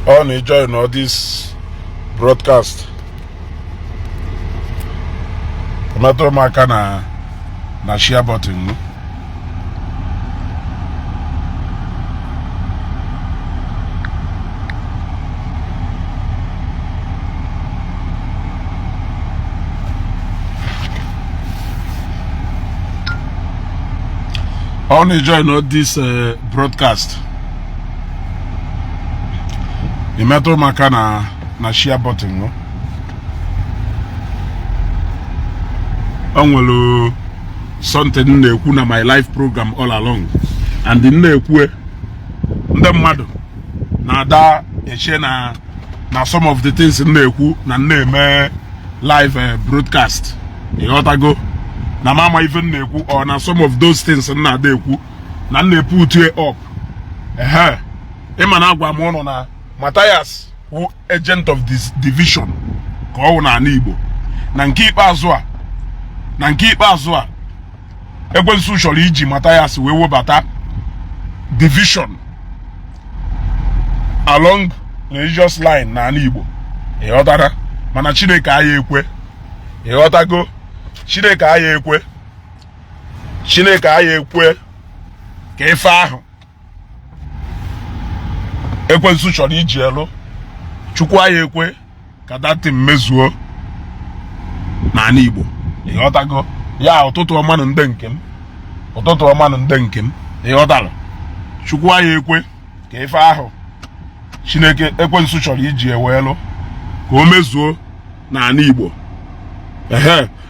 on enjoying all this broadcast. Tomato maka na share button. On enjoying all this broadcast. You metro maka na share button, no? Onwelo something na-ekwu na my live program all along, and na-ekwu ndị mmadụ na-ada eche na some of the things na-ekwu na na-eme live broadcast. Ịghọtago na mama even na-ekwu or na some of those things na-ada ekwu na na-put up. Ịma na agwa m ụnụ na Matthias, who agent of this division, ka ọ na Igbo. Na nke ikpeazụ a ekwensu chọrọ iji Matthias wee webata division along religious line na Igbo. Ịghọtara? Mana Chineke aya ekwe. Ịghọtago? Chineke aya ekwe ka ife ahụ ekwensu chọrọ iji elu. Chukwu aya ekwe ka dati mmezuo na Igbo. Ịghọtago? Ya ụtụtụ ọma na ndị nke m. Ịghọtara? Chukwu aya ekwe ka ife ahụ Chineke ekwensu chọrọ iji ewelu ka o mezuo na Igbo.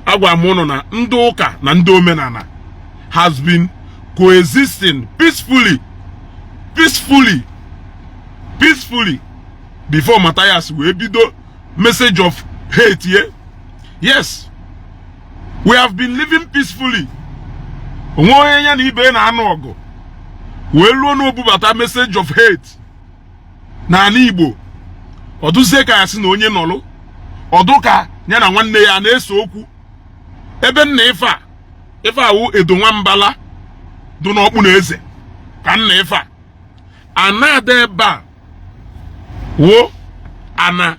Agwa m ụnụ na ndị ụka na ndị omenala has been coexisting peacefully before Matthias wee bido message of hate here. Yes, we have been living peacefully. Onwe onye ya na ibe na anụ ọgụ wee luo n'obubata message of hate na Igbo. Ọdụzie ka ya si na onye nọlụ ọdụ ka ya na nwanne ya na-eso okwu ebe nna ife awụ edo nwambala dị n'ọkpụ na eze ka nna ife anada ebe a wo ana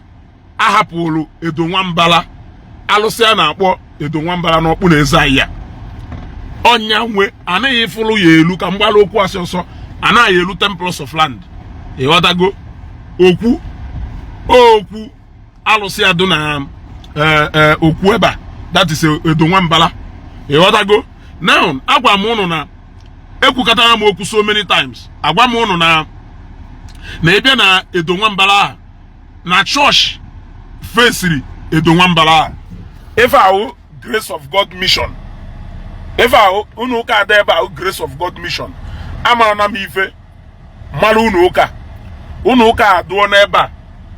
ahapụrụ edo nwambala alụsị a na-akpọ edo nwambala n'ọkpụ na eze ahịa ọnya nwe anaghị ịfụrụ ya elu ka mgbala okwu asị ọsọ anaghị elu 10 plots of land. Ịghọtago? Okwu alụsị adụ na okwu ebe a, that is edo nwambala. Ịghọtago? Now agwa m ụnụ na ekwukọtara m okwu so many times. Agwa m ụnụ na ebe na edo nwambala na church fesiri edo nwambala ife ahụ Grace of God Mission. Ife ahụ unu ụka ada ebe ahụ Grace of God Mission. Amara na m ife mara unu ụka adụọ n'ebe a,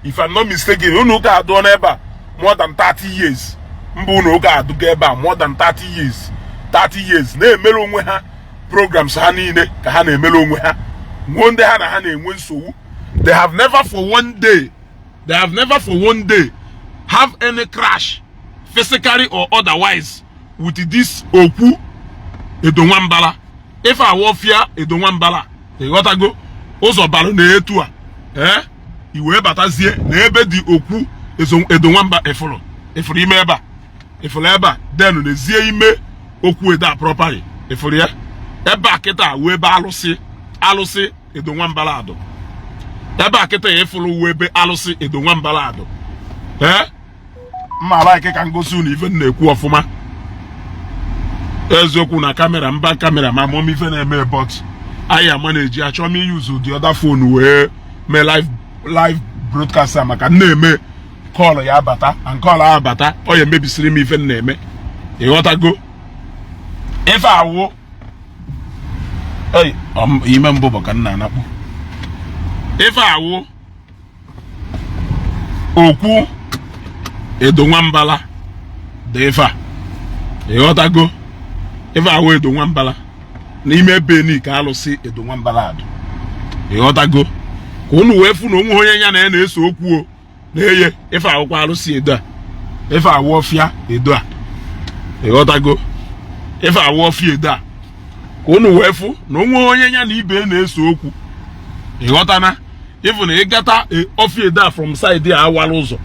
if I'm not mistaken, unu ụka adụọ n'ebe a more than 30 years. Mba unu ụka adụga ebe a more than 30 years na-emere onwe ha programs ha niile ka ha na-emere onwe ha. Nwonde ha na ha na-enwe nsogbu. They have never for one day have any crash, physically or otherwise, with this okwu edo nwambala. If I warfare edo nwambala, ịghọtago ụzọ balụ na-etu a iwe batazie na ebe dị okwu edo nwamba efuru ime ebe a then n'ezie ime okwu edo a properly efuru ya ebe a kịta wee ebe alụsị edo nwambala adụ. Ebe a kịta ya efuru wee ebe alụsị edo nwambala adụ. Mma like ka ngosi unu ife na-ekwu ọfụma. Eziokwu na kamera ma mom ife na-eme, but I manage achọ m use the other phone wee mee live broadcast maka na-eme call ya abata and call ya abata ọ ya mebisiri m ife na-eme. Ịghọtago? Ife awụ ime mbụbọ ka nna anakpụ. Ife awụ okwu edo nwambala dị ife a. Ịghọtago? Ife awụ edo nwambala n'ime ebe ni ka alụsị edo nwambala adụ. Ịghọtago? Ka unu wee fụ na onwe onye ya na-eso okwu na-eye ife awụkwa alụsị edo a. Ife awụ ọfịa edo a. Ịghọtago? Ife awụ ọfịa edo a. Ka unu wee fụ na onwe onye ya na ibe na-eso okwu. Ịghọtana? even a gata ofie da from side there awaluzo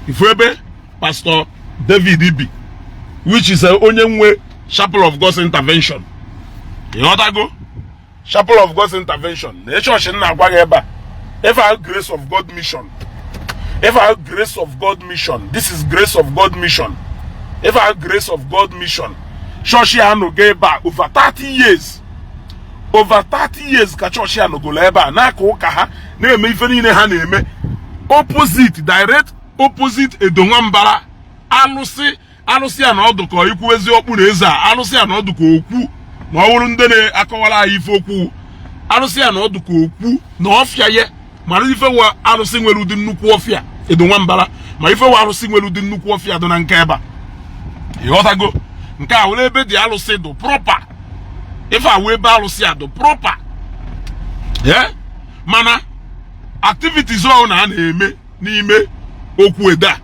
if ebe Pastor David Ibi, which is onye nwe Chapel of God's Intervention. You know that go? Chapel of God's Intervention. The church in Nagwageba. If I have grace of God mission. If I have grace of God mission. This is grace of God mission. If I have grace of God mission. Church no geba over 30 years. Over 30 years ka church no go leba. Na ko ka ha na eme ife ni ha na eme. Opposite, direct opposite Edonwambara. Alụsị a na ọdụkọ ikwu eziokwu na eze a alụsị a na ọdụkọ okwu ma ọ wụrụ ndị na-akọwara anyị ife okwu alụsị a na ọdụkọ okwu na ọfịa ye ma ife wa alụsị nwere ụdị nnukwu ọfịa Edonwambara ma ife wa alụsị nwere ụdị nnukwu ọfịa dị na nke ebe a ịghọtago nke a were ebe dị alụsị dị proper ife a wee ebe alụsị a dị proper mana activities ọ na-eme n'ime okwu eda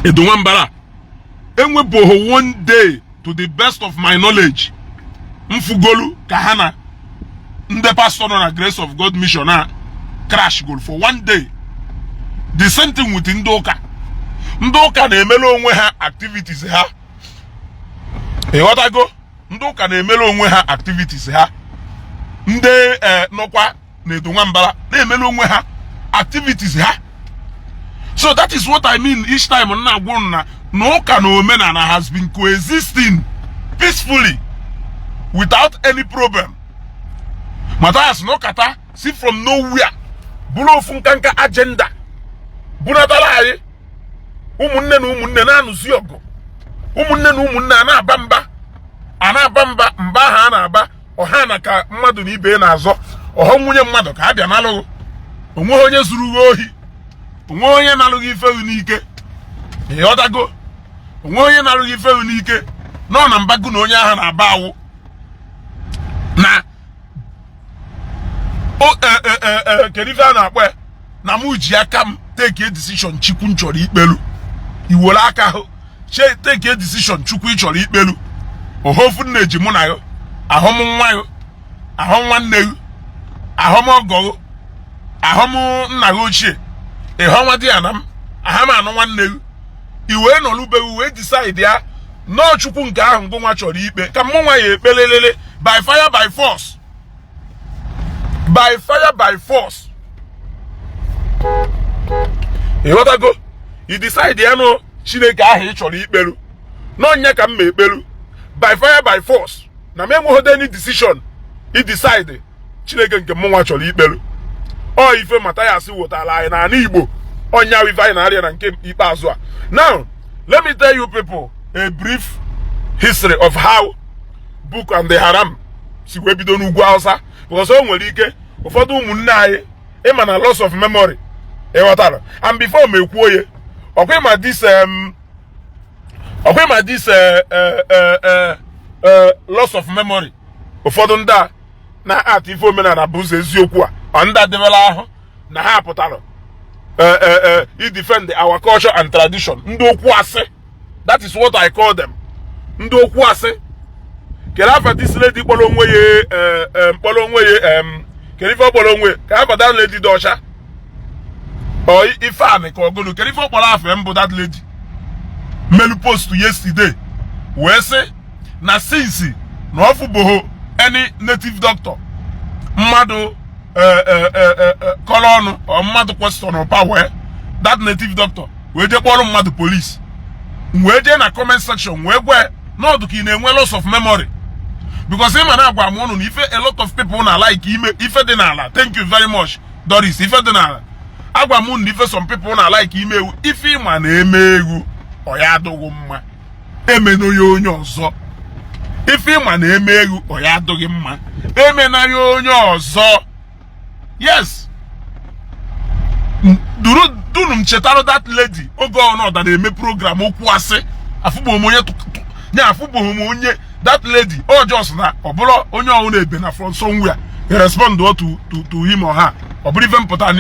Edonwambara enweboho one day to the best of my knowledge mfugolu kahana nde pastor na Grace of God mission crash goal for one day. The same thing with Ndoka na-emele onwe ha activities ha ịghọtago Ndoka na-emele onwe ha activities ha nde nọkwa na Edonwambara na-emele onwe ha activities ha. So that is what I mean each time na N'ụka na Omenala has been coexisting peacefully without any problem. Matthias Nokata see from nowhere bulo funkanka agenda bunatala ayi umunne na umunne na anusi ogo umunne na umunne ana bamba mba ha na aba ọha na ka mmadụ na ibe na azọ ọhọ nwunye mmadụ ka abịa nalụ onwe onye zuru ohi onwe onye nalụghị ife n'ike ịghọtago onwe onye nalụghị ife n'ike nọ na mbago na onye ahụ na-aba awụ na kedu ife a na-akpọ na mụ ji aka m take a decision chukwu m chọrọ ikpelu iwere aka ahụ take a decision chukwu ị chọrọ ikpelu ohofu nneji mụ na yo ahụ m nwa yo ahụ nwanne yo ahụ m ọgọ yo ahụ m nna ya ochie ịhụ nwa di ya na m aha m anụ nwanne yo iwe nọlụbeghị wee decide ya no chukwu nke ahụ ngụ nwa chọrọ ikpe ka mụ nwa ya ekpelelele by fire by force. By fire by force. You want to go? You decide ya no Chineke ahụ ị chọrọ ikpelu. No nya ka m ekpelu. By fire by force. Na me nwe any decision. He decide Chineke nke mụ nwa chọrọ ikpelu. O ife Matthias wotala anyị na Igbo. Onya we vai na arịa na nke ikpeazụ a. Now, let me tell you people a brief history of how Book and the Haram si wee bido n'ugwu Hausa. Because o nwere ike ụfọdụ ụmụnne anyị ịma na loss of memory ịghọtara. And before me kwuo ye ọkwa ma this loss of memory ụfọdụ ndị a na art ife omenala bụ ụzọ eziokwu a ndị adịbela ahụ na ha pụtara i defend our culture and tradition. Ndị okwu asị, that is what I call them. Ndị okwu asị. Kere afa this lady kpọrọ onwe ya kere ife kpọrọ onwe ka afa that lady dị ọcha o ife anị ka ọgụnụ kere ife kpọrọ afa mbụ that lady melu post yesterday wee sị na since na ọfụ boho any native doctor mmadụ kọrọ ọnụ ọ mmadụ question power that native doctor wee je kpọrọ mmadụ police wee je na comment section wee gwe n'ọdụ ka ị na-enwe loss of memory. Because him and agwa m ọnụ ife a lot of people na like ime ife dị n'ala. Thank you very much Doris. Ife dị n'ala agwa m ọnụ ife some people na like ime ewu ife ịma na-eme egwu ọ ya adụghị mma emena ya onye ọzọ. Ife ịma na-eme egwu ọ ya adụghị mma emena ya onye ọzọ. Yes, dunu m chetara that lady oge ọ na eme program okwu asị afụbụ onye nya afụbụ onye that lady oh just na ọbụla onye ọhụrụ na-ebe na from somewhere he respond to him or her ọ bụrụ ife mpụta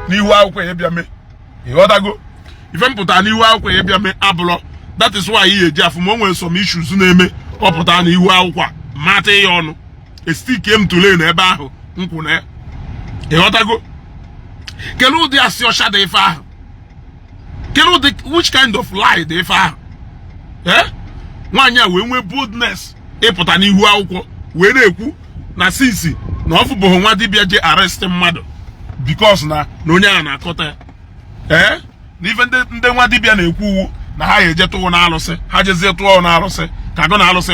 n'ihu akwụkwọ ya bịa mee ịghọtago ife mpụta n'ihu akwụkwọ ya bịa mee abụlọ. That is why ihe eji afụ ma o nwere some issues na-eme ọ pụta n'ihu akwụkwọ mata ya ọnụ esti kem tule na ebe ahụ nkwụ na ịghọtago Kelu di asiosha de ifa. Kelu di which kind of lie de ifa? Eh? Nwanya we nwe boldness ịpụta n'ihu akwụkwọ wee na-ekwu na sisi na ọfụ bụ nwa dibịa je arrest mmadụ because na onye a na-akọta na ife ndị nwa dibịa na-ekwu na ha eje tụọ na alụsị ha jezie tụọ na alụsị ka agụ na alụsị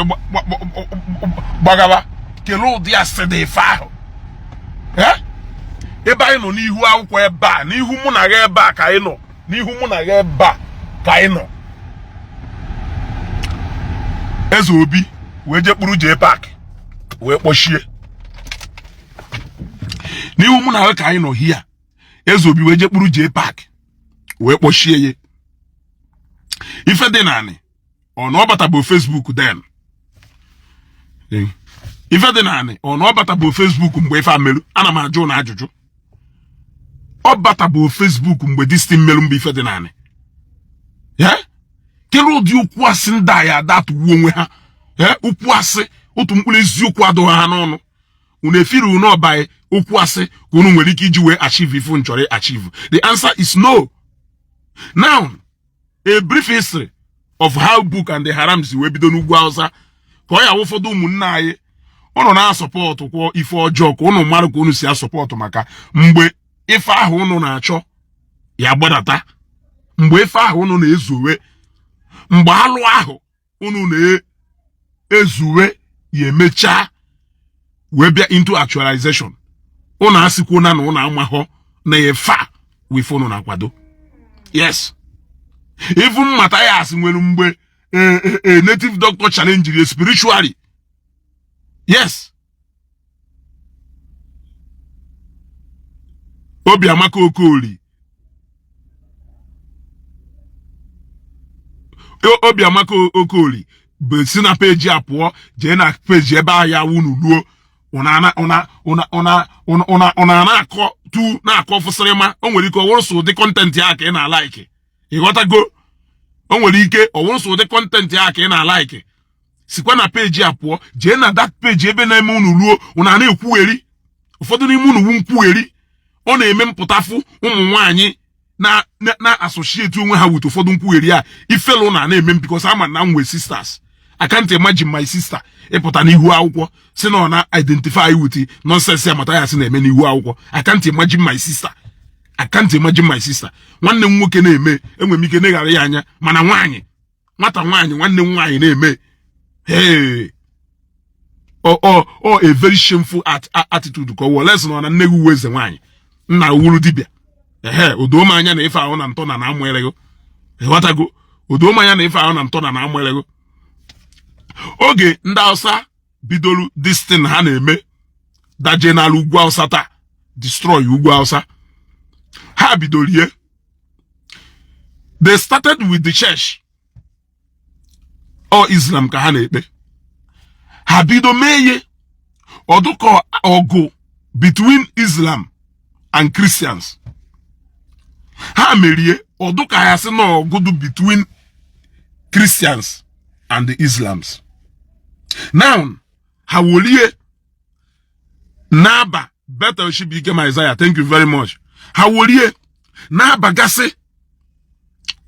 gbagawa kele ụdị asị dị ife ahụ ebe anyị nọ n'ihu akwụkwọ ebe a n'ihu mụ na gị ebe a ka anyị nọ n'ihu mụ na gị ebe a ka anyị nọ Eze Obi wee je kpuru jee park wee kpochie n'ihu mụ na gị ka anyị nọ hia Eze Obi wee je kpuru jee park wee kpochie ye ife dị naanị ọ na ọ bata bụ Facebook den ife dị naanị ọ na ọ bata bụ Facebook mgbe ife amerụ ana m ajụ na ajụjụ ọ bata bụ Facebook mgbe distin merụ mgbe ife dị naanị kere ụdị ukwu asị ndị a ya adatụwu onwe ha ukwu asị otu mkpụrụ eziokwu adụghị ha n'ọnụ unu efiri unu ọbaghị okwu asị ka unu nwere ike iji wee achieve ife nchọrọ achieve. The answer is no. Now a brief history of how book and the harams wee bido n'ugwu Hausa ka ọ ya ụfọdụ ụmụnne anyị unu na-asọpọtụ kwọ ife ọjọọ ka unu mmadụ ka unu si asọpọtụ maka mgbe ife ahụ unu na-achọ ya gbadata mgbe ife ahụ unu na-ezowe mgbe alụ ahụ unu na-ezuwe ya emechaa wee bịa into actualization unu asịkwo na unu amahọ na efa wife unu na-akwado. Yes, even Matthias nwere mgbe a native doctor challenge you spiritually. Yes, Obiamaka Okoli Obiamaka Okoli bụ si na peji apụọ jee na peji ebe ahịa unu luo una na-akọ tu na-akọ fụsịrịma o nwere ike ọwụrụ so ụdị kọntentị ya ka ị na-alaiki ịghọtago o nwere ike ọwụrụ so ụdị kọntentị ya ka ị na-alaiki sikwa na peji apụọ jee na that peji ebe na-eme unu luo una na-ekwugheri ụfọdụ n'ime unu wu nkwugheri ọ na-eme mpụtafụ ụmụ nwaanyị na-associate onwe ha with ụfọdụ nkwugheri a ifelu na-eme because ama na nwe sisters. I can't imagine my sister ịpụta n'ihu akwụkwọ si na ọ na-identify with nonsense ya Matthias na-eme n'ihu akwụkwọ. I can't imagine my sister. I can't imagine my sister. Nwanne m nwoke na-eme enwe m ike neghara ya anya mana nwaanyị nwata nwaanyị nwanne m nwaanyị na-eme a very shameful attitude ka ọ less na nne gị uwe eze nwaanyị nna wuru dibịa odoma anya na ife ahụ na ntọ na amụ elego ịghọtago odoma anya na ife ahụ na ntọ na amụ elego oge ndị Hausa bidolu this thing ha na-eme daje n'ala ugwu Hausa taa destroy ugwu Hausa ha bidolie they started with the church or Islam ka ha na-ekpe ha bido meye ọdụkọ ọgụ between Islam and Christians ha merie ọdụka ya sị na ọgụdụ between Christians and the Islams. Now ha wolie naba better should be my Isaiah. Thank you very much. Ha wolie naba gasị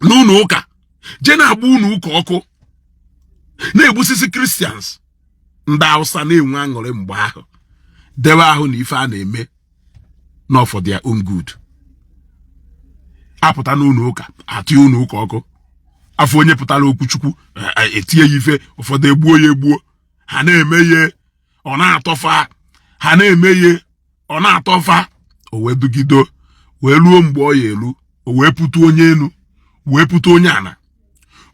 n'ụlọ ụka je na-agba ụlọ ụka ọkụ na-egbusisi Christians. Ndị Hausa na-enwe aṅụrị mgbe ahụ dewe ahụ na ife a na-eme not for their own good. Apụta n'ụlọ ụka atụ ụlọ ụka ọkụ afọ onye pụtara okwu Chukwu etie ya ife ụfọdụ egbuo ya egbuo ha na-eme ihe ọ na-atọfa ha na-eme ihe ọ na-atọfa o wee dugido wee ruo mgbe ọ ya elu o wee pụta onye elu wee pụta onye ana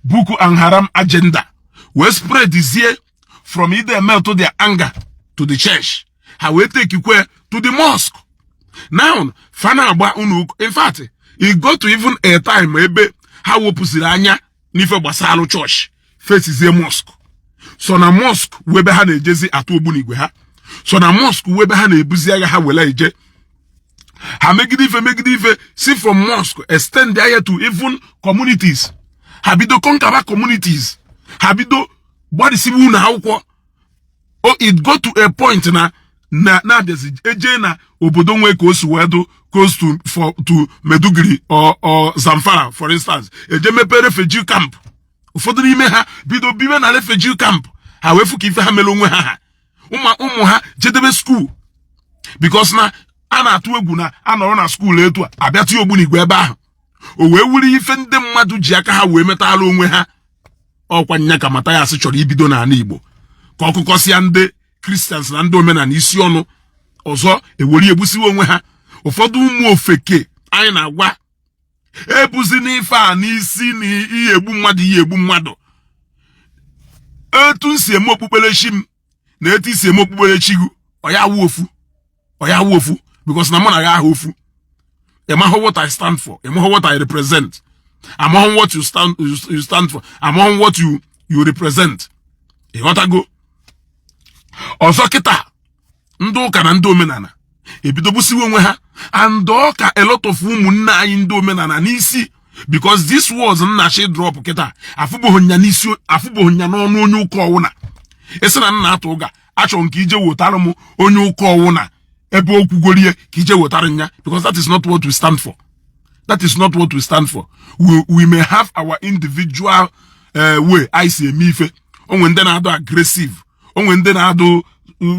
Boko Haram agenda wee spread dizie from Idemel to their anger to the church ha wee take ikwe to the mosque. Now fana agba unu in fact it got to even a time ebe ha wopusiri anya n'ife gbasara church faces mosque. So na mosque webe ha na-ejezi atụ ogbunigwe ha. So na mosque webe ha na-ebuzi agha ha wele eje. Ha megide ife see from mosque extend there to even communities. Ha bido konkaba communities. Ha bido gbadisibu na akwụkwọ. Oh, it got to a point na na desi eje na obodo nwe ka o si wedo close to Meduguri or Zamfara, for instance. Eje mepe refugee camp. Ụfọdụ n'ime ha bido bibe na refugee camp. Ha wefu ka ife ha mele onwe ha. Ụmụ ha jedebe school. Because na a na-atụ egwu na a nọrọ na school etu a abịa tie ogbunigwe ebe ahụ. O wee wuri ife ndị mmadụ ji aka ha wee metala onwe ha. Ọkwa nya ka Matthias chọrọ ibido n'ala Igbo. Ka ọkụkọsịa ndị Christians na ndị omenala isi ọnụ ọzọ eweri egbusiwe onwe ha. Ụfọdụ ụmụ ofeke anyị na-agwa ebuzi n'ife a n'isi na ihe egbu mmadụ. Etu nsi eme okpukperechi m na etu isi eme okpukperechi gị ọya wụ ofu because na mụ na ya aha ofu. Amaghị what I stand for, amaghị what I represent, amaghị what you stand for, amaghị what you represent. Ịghọtago? Ọzọ kịta ndị ụka na ndị omenala ebido gbusiwe onwe ha, and ọka a lot of ụmụnne anyị ndị omenala n'isi, because this was nnachi drop kịta afụbụghị nya n'isi, afụbụghị nya n'ọnụ onye ụka ọwụna. Esi na nna atụ ụga achọ nke ije wetara m onye ụka ọwụna ebe okwugorie ka ije wetara nya, because that is not what we stand for. That is not what we stand for. We may have our individual way I see eme ife. Onwe ndị na-adụ aggressive, onwe ndị na-adụ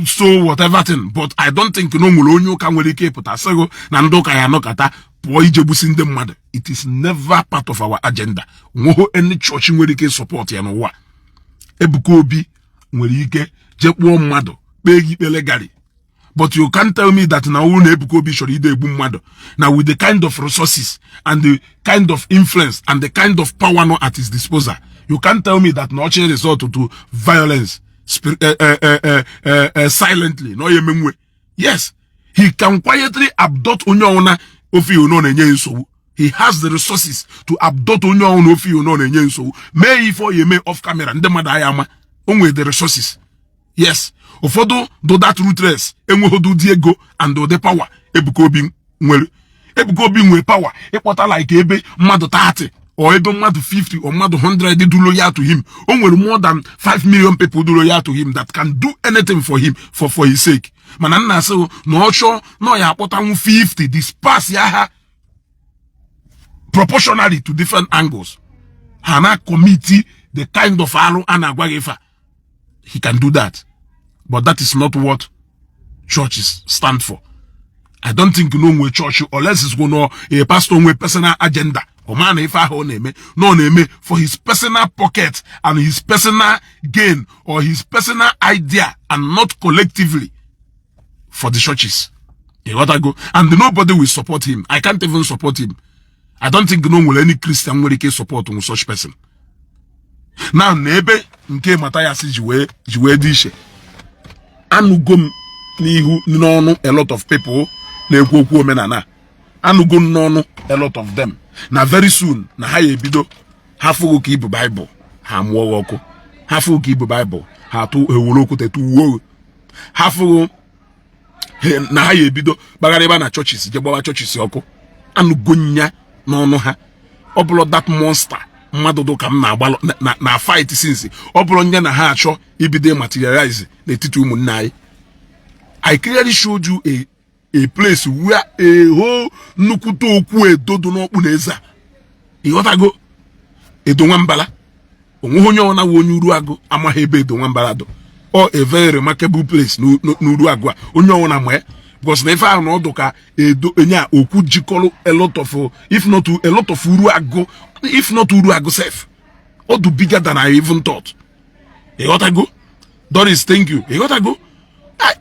so whatever thing, but I don't think no nwere onye ụka nwere ike ịpụta sịgo na ndị ụka ya anọkata pụọ ije gbusi ndị mmadụ. It is never part of our agenda. Nweho any church nwere ike support ya n'ụwa. Ebuka Obi nwere ike jekpuo mmadụ kpee gị ikpele gari, but you can't tell me that na uru na Ebuka Obi chọrọ ide egbu mmadụ. Now with the kind of resources and the kind of influence and the kind of power not at his disposal, you can't tell me that no change result to violence silently. No yemenwe. Yes, he can quietly abduct onye ọna ofi ono na-enye nsogbu. He has the resources to abduct onye ọna ofi ono na-enye nsogbu. May if you may off camera ndị mmadụ aya ama onwe the resources. Yes, ụfọdụ do that ruthless enweghị dị ego and the power. Ebuka Obi nwere power ịkpọta like ebe mmadụ 30 or ebe mmadụ 50 or mmadụ 100 do loyal to him. O nwere more than 5 million people do loyal to him that can do anything for him for his sake. Mana nna asị na ọchọ na ya akpọta 50 disperse ya ha proportionally to different angles. Ha na committee the kind of arụ a na-agwa gị ife. He can do that. But that is not what churches stand for. I don't think no way church, unless it's going to a pastor with personal agenda. Or man, if I no name for his personal pocket and his personal gain or his personal idea, and not collectively for the churches. You got to go, and nobody will support him. I can't even support him. I don't think no will any Christian will support such person. Now, nebe nke Matthias jiwe dishe. Anugom n'ihu n'ọnụ a lot of people na-ekwu okwu omenala. Anugom n'ọnụ a lot of them. Na very soon na ha ebido ha fụgo ka Igbo Bible ha mụọ ọkụ. Ha fụgo ka Igbo Bible ha atụ ewuru okwu tetu uwe. Ha fụgo na ha ebido bagara ebe na churches je gbawa churches ọkụ. Anugonya n'ọnụ ha. Ọ bụrụ that monster mmadụ do ka m na-agbalụ na fight since ọ bụrụ nye na ha achọ ibido materialize n'etiti ụmụnne anyị. I clearly showed you a place where a whole nukuto okwu edodo n'okpu na eza. Ịghọtago? Edo Nwambala. Onwe onye ọ na-awụ onye Uruagụ amaghị ebe Edo Nwambala do. Or a very remarkable place n'Uruagụ a. Onye ọ na-ama because na ife ahụ na ọdụ ka edo enya okwu jikọrọ a lot of if not a lot of Uruagụ, if not Uruagụ self. Or do bigger than I even thought. Ịghọtago? Doris, thank you. Ịghọtago?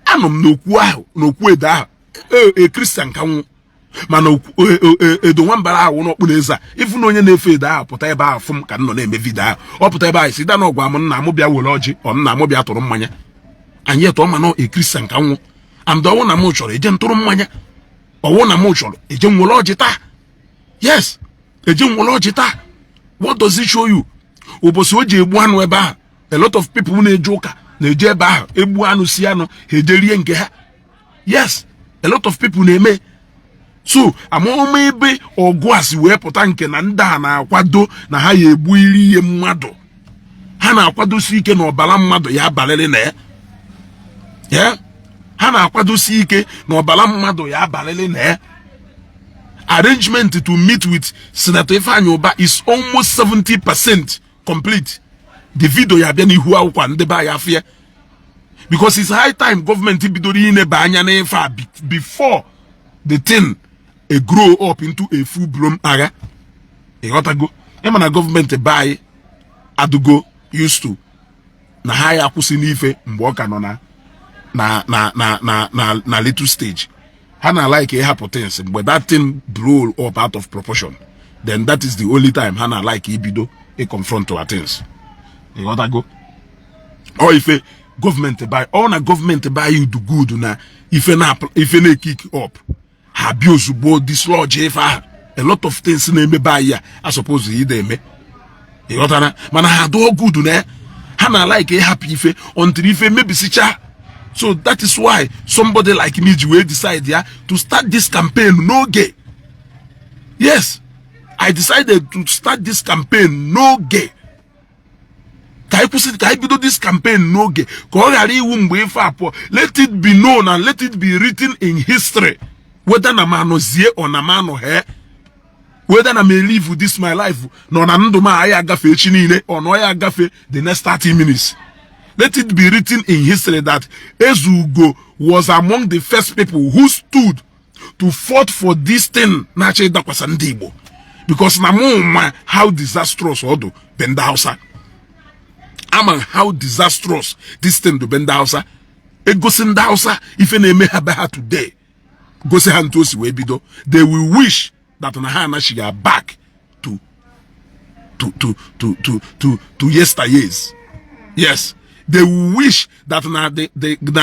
Anọ m n'okwu ahụ, n'okwu edo ahụ. A Christian ka mana Edo Nwambala ahụ n'okpu na eze a. Ifu na onye na-efe edo ahụ pụta ebe ahụ fụm ka nọ na-eme video ahụ. Ọ pụta ebe ahụ si da na ọgwa m nna m bịa were ọjị, ọ nna m bịa tụrụ mmanya. Anyị eto ma na a Christian ka nwụ. And ọwụ na m chọrọ eje ntụrụ mmanya. Ọwụ na m chọrọ eje nwere ọjị taa. Yes, eje nwere ọjị taa. What does it show you? Ụbọchị o ji egbu anụ ebe ahụ. A lot of people na-eje ụka na-eje ebe ahụ egbu anụ si anụ ha ejerie nke ha. Yes, a lot of people na-eme. So amaghị ebe ọgụ a si wee pụta nke na ndị a na-akwado na ha ya egbu iri ihe mmadụ. Ha na-akwadosi ike na ọbara mmadụ ya abalịrị na ya. Yeah? Ha hana akwadosi ike na ọbala mmadụ ya abalele na arrangement to meet with Senator Ifeanyi Uba is almost 70% complete. The video ya bịa n'ihu akwụkwọ ndị ba ya afịa, because it's high time government bidoro ineba anya n'efe before the thing grow up into a full blown agha. Ịghọtago? Ịma na government buy adugo used to na ha ya akwụsị n'ife mgbe ọ ka nọ na little stage. Ha na like ịhapụ things mgbe that thing blow up out of proportion, then that is the only time ha na like ibido confront our things. You got to go. Or if a government buy, or na government buy you do good na if na kick up, abuse both dislodge if a lot of things na me buy ya. I suppose you dey me. You got to na man ha do good na ha na like a happy if until if maybe sicha. So that is why somebody like me will decide to start this campaign no gay. Yes, I decided to start this campaign no gay. Can I do this campaign no gay? Let it be known and let it be written in history. Whether na man or na man or hair, whether I may live with this my life, no na nduma aya gafe chinine or no aya gafe the next 30 minutes. Let it be written in history that Ezeaku was among the first people who stood to fight for this thing. Ndi Igbo, because na how disastrous odo benda Hausa. How disastrous this thing to benda Hausa. Egosi nda Hausa if na eme ha today. Gosi ha ntosi we bido. They will wish that na ha na she are back to yesteryears. Yes. They will wish that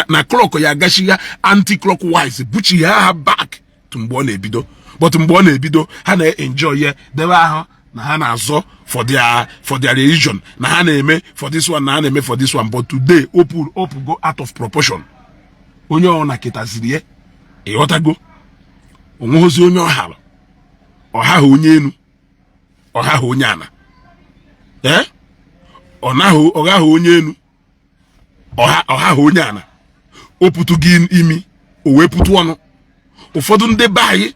na clock ya gashiya anti-clockwise buchi ya back to mbone bido. But mbone bido ha na enjoy ye. They were na ha na azo for their religion. Na ha na eme for this one, na ha na eme for this one. But today opu go out of proportion. Onye ona kitaziri ye. Ịghọtago? Onwozi onye ọhalo. Ọha onye enu. Ọha onye ana. Ọha onye enu. Ọha onye ana. Oputu gị imi, o weputu ọnụ. Ụfọdụ ndị bayi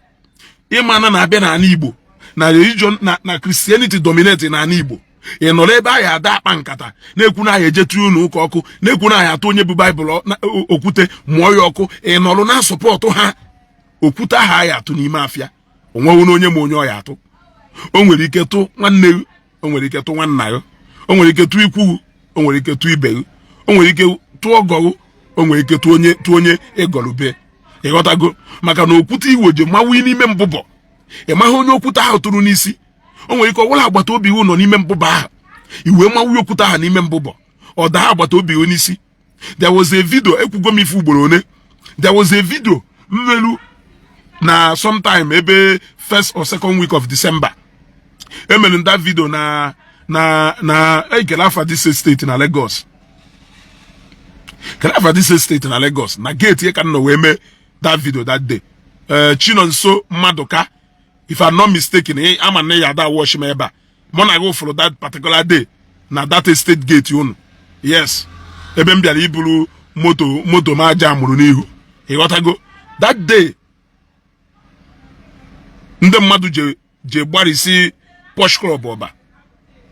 ịmana na-abịa na Igbo, na religion na Christianity dominate na Igbo. Ị nọrọ ebe ahụ ada akpa nkata, na-ekwu na ya ejetu unu ụka ọkụ, na-ekwu na ya atụ onye bụ Bible okwute mụọ ya ọkụ, ị nọrọ na support ha. Okwute aha ya atụ n'ime afịa. Onweghị onye ma onye ọ ya atụ. O nwere ike tụ nwanne, o nwere ike tụ nwanna ya, o nwere ike tụ ikwu, o nwere ike tụ ibe, o nwere ike tụọ ọgọgụ, o nwere ike tụ onye ịgọrube. Ịghọtago? Maka na okwute iwe je mawi n'ime mbụbọ. Ị maghị onye okwute ahụ tụrụ n'isi. O nwere ike ọwụla agbata obi iwu nọ n'ime mbụbọ ahụ. Iwe mawi okwute ahụ n'ime mbụbọ. Ọ daa agbata obi iwu n'isi. There was a video, ekwugo m ife ugboro one. There was a video mmelu na sometime ebe first or second week of December. Emelu that video na Ekelafa this state na Lagos. Ekelafa this state na Lagos. Na gate ye kan no we me that video that day. Chinonso Madoka, if I'm not mistaken, I'm a near that wash me eba. When I go for that particular day, na that estate gate you know. Yes. Ebembia ibulu moto ma jamuru n'ihu. He got to go. That day, ndị mmadụ je gbarisi Posh Club ọba.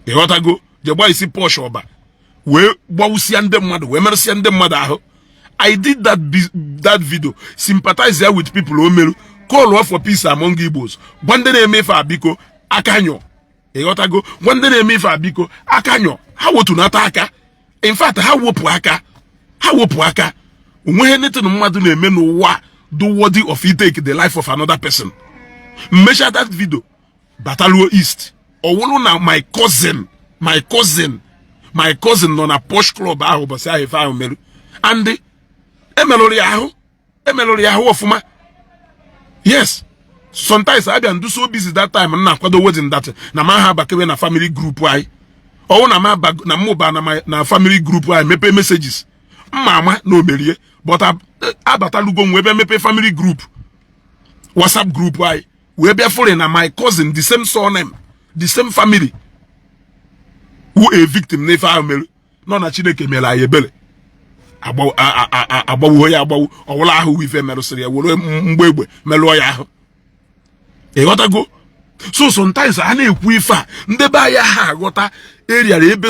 He got to go. Je gbarisi Posh ọba. We gbawusia ndị mmadụ, we merisia ndị mmadụ ahụ. I did that video, sympathize there with people who call for peace among Igbos. One day me for abiko akanyo. E got to go. One day me for abiko akanyo. How would not aka? In fact, how would aka? How would aka? When anything madu ne men do worthy of it take the life of another person. Measure that video. Bataloo East. Or one now my cousin on a Posh Club and Emelori ahu ofuma. Yes. Sometimes I can do so busy that time and na kwado wedding that na ma ha bakewe na family group why. Or na ma bag na moba na family group why mepe messages. Mama no merie but abatalugo nwebe mepe family group. WhatsApp group why. We be following na my cousin the same surname, the same family. Who a victim never melu. No na Chineke mela yebele. agbawo ya agbawo ọwụla ahụ ife merụsịrị ya were mgbegbe melụọ ya ahụ. Ịghọtago? So sometimes a na-ekwu ife a ndị be anya ha aghọta area ebe.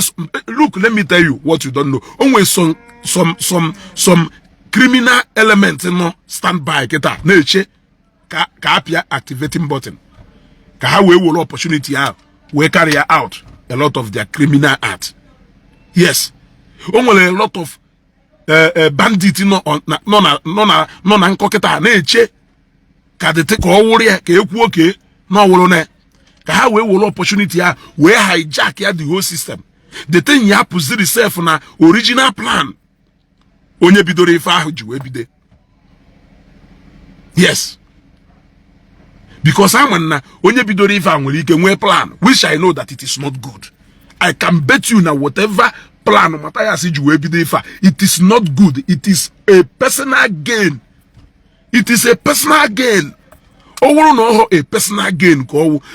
Look, let me tell you what you don't know. Onwe some criminal element no stand by kịta na-eche ka apịa activating button ka ha wee were opportunity ahụ wee carry out a lot of their criminal act. Yes, o nwere a lot of bandit nọ na nkọkịta na-eche ka dịtị ka ọ wụrụ ya ka ekwu oke na ọwụrụ na ka ha wee were opportunity ahụ wee hijack ya the whole system. The thing ya pụziri self na original plan onye bidoro ife ahụ ji wee bide. Yes, because ama na onye bidoro ife ahụ nwere ike nwee plan which I know that it is not good. I can bet you na whatever plan Matthias ji wee bido ife, it is not good. It is a personal gain. It is a personal gain. Oh no, a personal gain.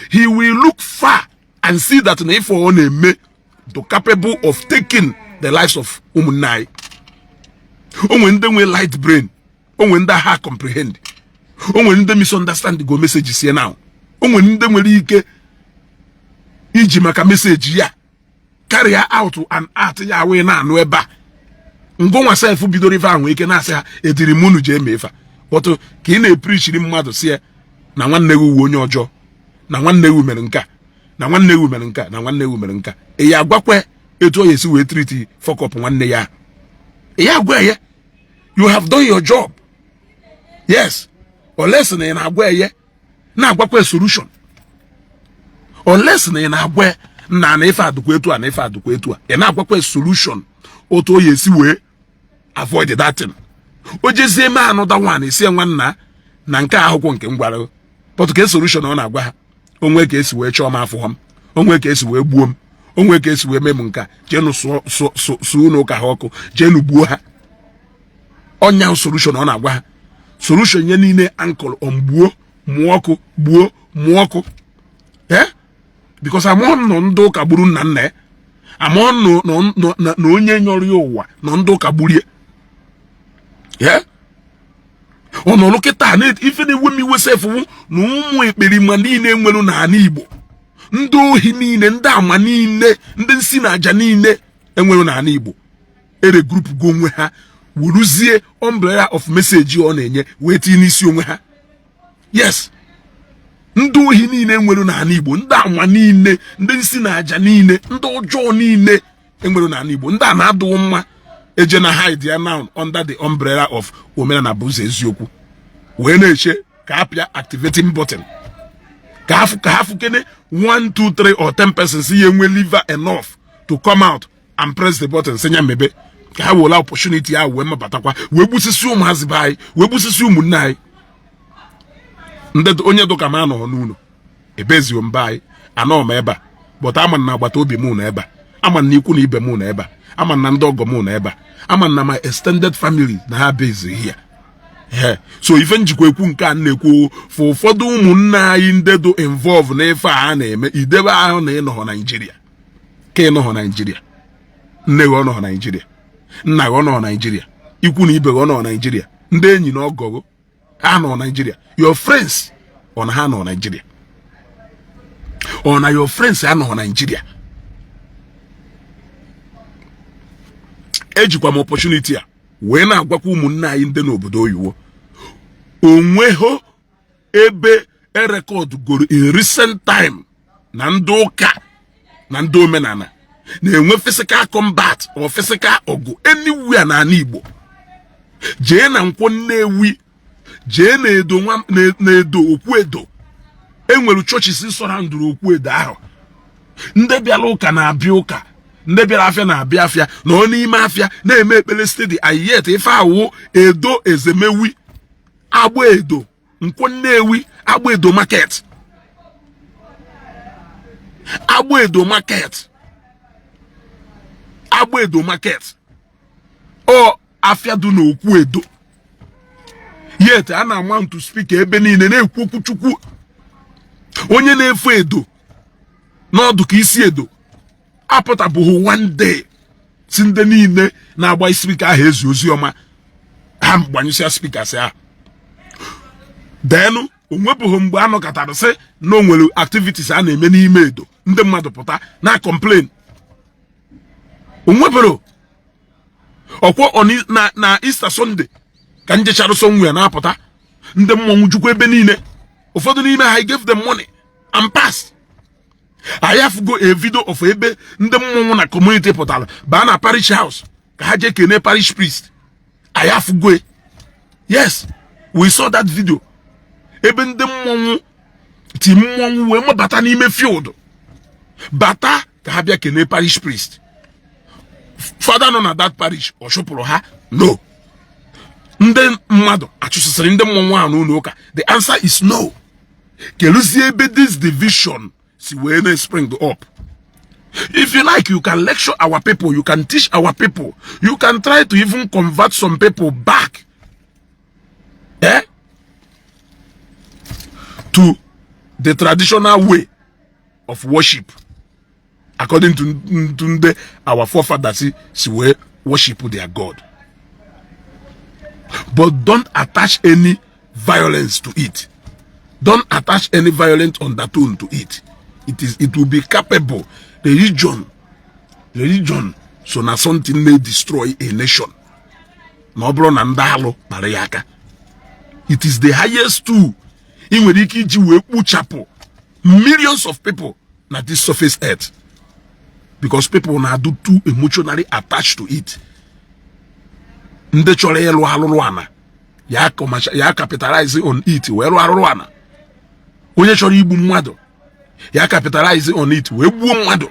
He will look far and see that if on a me to capable of taking the lives of umunai. When they will light brain, when they have comprehend, when they misunderstand the go messages here now, when they will ike iji maka message ya carry out an art ya we na no eba ngo nwa self bidoro ife anwe ike na ase ha ediri munu je mefa but ka ị na-preach ri mmadụ sie na nwanne gị uwe onye ọjọọ na nwanne gị mere nka na nwanne gị mere nka na nwanne gị mere nka ya agwakwe etu o yesi we treat fuck up nwanne ya agwa ya you have done your job. Yes, unless na agwa ya na agwakwe solution, unless na agwa na ife adukwa etu a na ife adukwa etu a na agwakwe solution otu o yesi we avoid that thing. O jezie me another one isi nwanna na nke akwụkwọ nke ngwara but ke solution ọ na-agwa ha onwe ka esi wee chọọ m afọ ha onwe ka esi wee gbuo m onwe ka esi wee mee m nka jenu so no ka ha ọkụ jenu gbuo ha. Onya solution ọ na-agwa ha solution nye niile ankle on gbuo mụọ ọkụ gbuo mụọ ọkụ. Because amon no ndo ka gburu nna nna amon no na onye nyori ụwa no ndo ka gburie. Ono loketa na ife na wemi wesef wu na ụmụ ekperima niile nwelu na ana Igbo ndị ohi niile ndị ama niile ndị nsi na aja niile enwelu na ana Igbo ere group go onwe ha wuruzie umbrella of message ọ na-enye wee tinye n'isi onwe ha. Yes, ndị ohi niile enwelu na ana Igbo ndị ama niile ndị nsi na aja niile ndị ọjọọ niile enwelu na ana Igbo ndị a na-adụ mma eje na hide ya now under the umbrella of Omenala Ezeaku wee na-eche ka apịa activating button ka hafu kene 1 2 3 or 10 persons ye nwe liver enough to come out and press the button senya mebe ka ha wole opportunity ya wee mabatakwa wee gbusisi ụmụazị bai wee gbusisi ụmụnne anyị ndị onye dụka ma nọ n'ụlọ ebezio mbai anọ ma ebe but ama na agbata obi m na ebe ama na ikwu na ibe m na ebe ama na ndị ọgọ m na ebe ama na my extended family na ha base here. So ife njikwa ekwu nke a na-ekwu for ụfọdụ ụmụnne anyị ndị do involve na ife a na-eme idebe ahụ na ịnọghọ Nigeria ka ịnọghọ Nigeria nne gị ọnọghọ Nigeria nna gị ọnọghọ Nigeria ikwu na ibe gị ọnọghọ Nigeria ndị enyi na ọgọ gị ha nọ Nigeria your friends ọ na ha nọ Nigeria ọ na your friends ha nọ Nigeria. Ejikwa m opportunity a wee na-agwakwa ụmụnne anyị ndị n'obodo oyiwo onweho ebe record goro in recent time na ndị ụka na ndị omenala na-enwe physical combat or physical ọgụ anywhere na ana Igbo. Jee na Nkwọ Nnewi, jee na edo okwu edo enwere churches surrounded okwu edo ahụ ndị bịara ụka na-abịa ụka ndị bịara afịa na-abịa afịa na ọ n'ime afịa na-eme ekpere steady ayet ife awụ edo ezemewi agba edo Nkwọ Nnewi agba edo market agba edo market agba edo market o afịa du na okwu edo yet a na-ama to speak ebe niile na-ekwu okwu Chukwu onye na-efe edo n'ọdụ ka isi edo apụtabụghị one day si ndị niile na-agba speaker ahụ ezi ozi ọma ha gbanyụsịa speakers ya. Then onwebụghị mgbe anọkọtara sị na o nwere activities a na-eme n'ime edo ndị mmadụ pụta na complain. Onwebụrụ ọkwọ na Easter Sunday ka njechara somewhere na-apụta ndị mmọnwụ jukwa ebe niile. Ụfọdụ n'ime ha I gave them money and pass. I have go a video of ebe ndị mmọnwụ na community pụtara baa na parish house ka ha jee kene parish priest. I have go. Yes, we saw that video. Ebe ndị mmọnwụ ti mmọnwụ wee mabata n'ime field bata ka ha bịa kene parish priest. Father nọ na that parish ọ chụpụrụ ha? No. Ndị mmadụ achụsịsịrị ndị mmọnwụ ahụ n'ụlọ ụka? The answer is no. Keluzie ebe this division si wee na spring up. If you like, you can lecture our people, you can teach our people, you can try to even convert some people back to the traditional way of worship, according to our forefathers si wee worship their God. But don't attach any violence to it. Don't attach any violent undertone to it. It will be capable. Religion so na something may destroy a nation. It is the highest tool in which we millions of people na this surface earth, because people now do too emotionally attached to it. Ya capitalize on it. Onye chọrọ igbu mmadụ ya capitalize on it wee gbuo mmadụ.